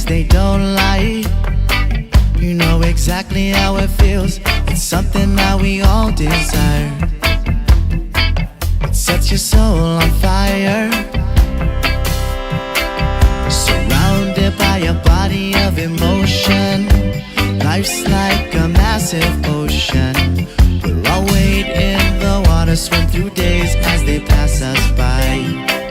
things they don't like. You know exactly how it feels. It's something that we all desire. It sets your soul on fire. Surrounded by a body of emotion. Life's like a massive ocean. We'll all wade in the water, swim through days as they pass us by.